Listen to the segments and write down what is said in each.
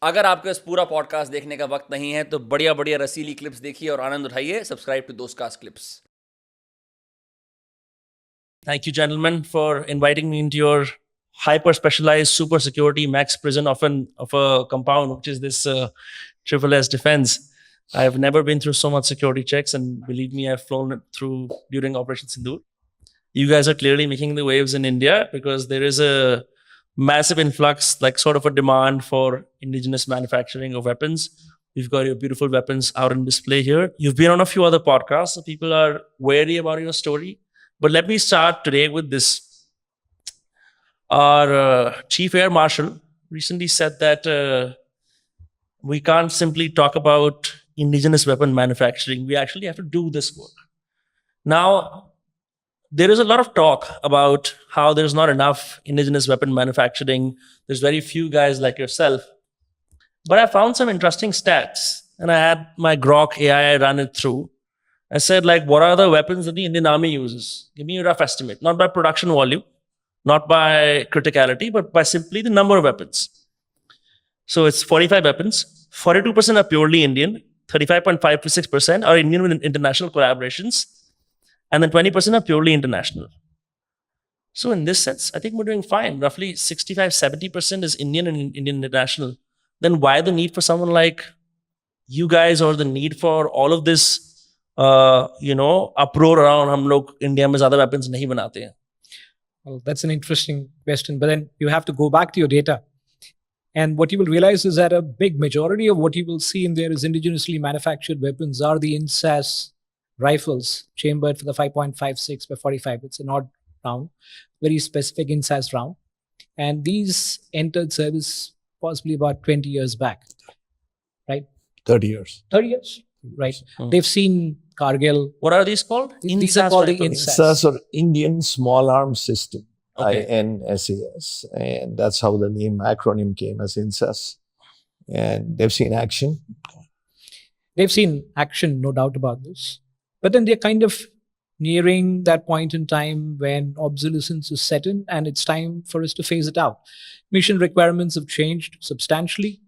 अगर आपको इस पूरा पॉडकास्ट देखने का वक्त नहीं है तो बढ़िया बढ़िया रसीली क्लिप्स देखिए और आनंद उठाइए. Subscribe to Dostcast clips. Thank you, gentlemen, for inviting me into your hyper-specialized super security max prison of a compound, which is this Triple S Defense. I've never been through so much security checks, and believe me, I've flown it through during Operation Sindoor. You guys are clearly making the waves in India because there is a massive influx, like sort of a demand for indigenous manufacturing of weapons. We've got your beautiful weapons out on display here. You've been on a few other podcasts, so people are wary about your story. But let me start today with this. Our Chief Air Marshal recently said that we can't simply talk about indigenous weapon manufacturing. We actually have to do this work. Now, there is a lot of talk about how there's not enough indigenous weapon manufacturing. There's very few guys like yourself. But I found some interesting stats, and I had my Grok AI run it through. I said, like, what are the weapons that the Indian Army uses? Give me a rough estimate, not by production volume, not by criticality, but by simply the number of weapons. So it's 45 weapons. 42% are purely Indian. 35.56% are Indian with international collaborations. And then 20% are purely international. So in this sense, I think we're doing fine. Roughly 65, 70% is Indian and Indian international. Then why the need for someone like you guys, or the need for all of this, uproar around hum log India mein zyada weapons nahi banate hain? Well, that's an interesting question. But then you have to go back to your data. And what you will realize is that a big majority of what you will see in there is indigenously manufactured weapons are the INSAS rifles, chambered for the 5.56 by 45. It's an odd round, very specific INSAS round. And these entered service possibly about 20 years back, right? 30 years. 30 years, right? They've seen Kargil. What are these called? These are called the INSAS. INSAS, or Indian Small Arms System, Okay. INSAS. And that's how the name acronym came, as INSAS. And they've seen action. They've seen action, no doubt about this. But then they're kind of nearing that point in time when obsolescence is set in, and it's time for us to phase it out. Mission requirements have changed substantially.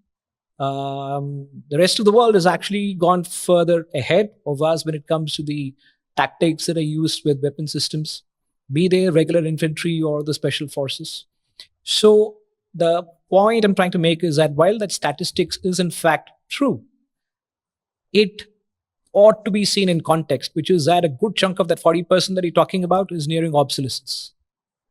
The rest of the world has actually gone further ahead of us when it comes to the tactics that are used with weapon systems, be they regular infantry or the special forces. So the point I'm trying to make is that while that statistics is in fact true, it ought to be seen in context, which is that a good chunk of that 40% that you're talking about is nearing obsolescence,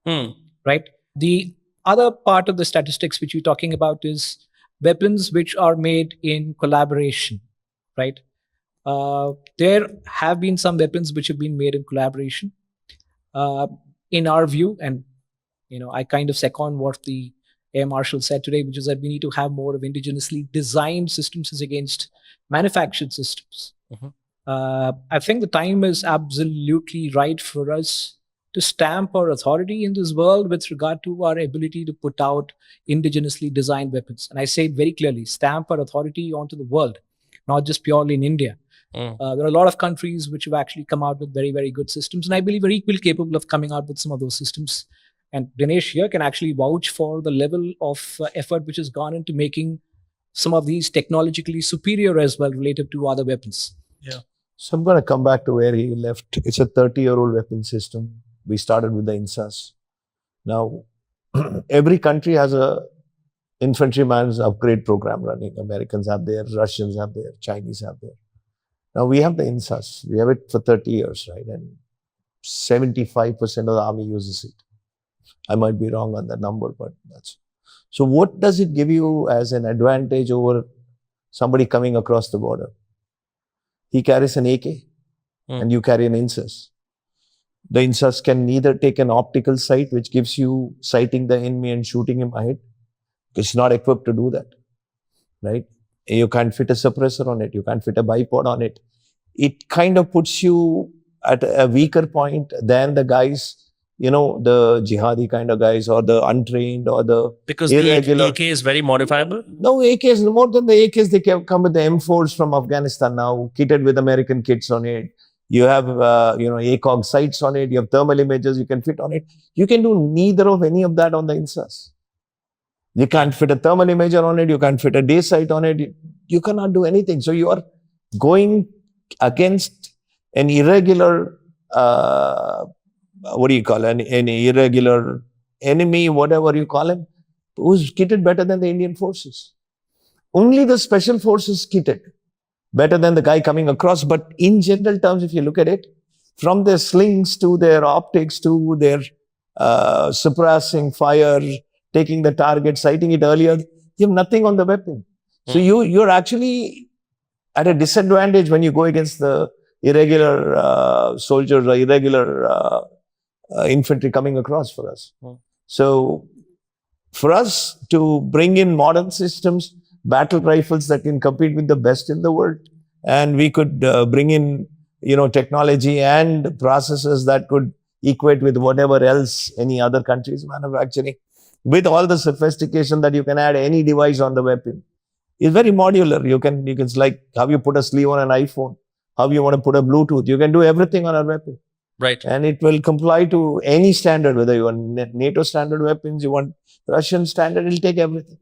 right? The other part of the statistics which you're talking about is weapons which are made in collaboration, right? There have been some weapons which have been made in collaboration. In our view, and I kind of second what the Air Marshal said today, which is that we need to have more of indigenously designed systems as against manufactured systems. I think the time is absolutely right for us to stamp our authority in this world with regard to our ability to put out indigenously designed weapons. And I say it very clearly, stamp our authority onto the world, not just purely in India. There are a lot of countries which have actually come out with very, very good systems. And I believe are equally capable of coming out with some of those systems. And Dinesh here can actually vouch for the level of effort which has gone into making some of these technologically superior as well relative to other weapons. Yeah. So I'm going to come back to where he left. It's a 30-year-old weapon system. We started with the INSAS. Now, every country has a infantryman's upgrade program running. Americans have their, Russians have their, Chinese have their. Now we have the INSAS. We have it for 30 years, right? And 75% of the army uses it. I might be wrong on that number, but that's... So what does it give you as an advantage over somebody coming across the border? He carries an AK and you carry an INSAS. The INSAS can neither take an optical sight, which gives you sighting the enemy and shooting him ahead. It's not equipped to do that, right? You can't fit a suppressor on it. You can't fit a bipod on it. It kind of puts you at a weaker point than the guys, the jihadi kind of guys, or the untrained, or the Because irregular. the AK is very modifiable? No, AKs, more than the AKs, they come with the M4s from Afghanistan now, kitted with American kits on it. You have, ACOG sights on it. You have thermal images you can fit on it. You can do neither of any of that on the INSAS. You can't fit a thermal imager on it. You can't fit a day sight on it. You cannot do anything. So you are going against an irregular, what do you call it? An irregular enemy, whatever you call him, who's kitted better than the Indian forces. Only the special forces kitted better than the guy coming across. But in general terms, if you look at it, from their slings to their optics to their suppressing fire, taking the target, sighting it earlier, you have nothing on the weapon. So you're actually at a disadvantage when you go against the irregular soldiers or irregular infantry coming across for us. So for us to bring in modern systems, battle rifles that can compete with the best in the world, and we could bring in technology and processes that could equate with whatever else any other country is manufacturing, with all the sophistication that you can add any device on the weapon. It's very modular. You can it's like how you put a sleeve on an iPhone, how you want to put a Bluetooth. You can do everything on a weapon. Right. And it will comply to any standard, whether you want NATO standard weapons, you want Russian standard, it'll take everything.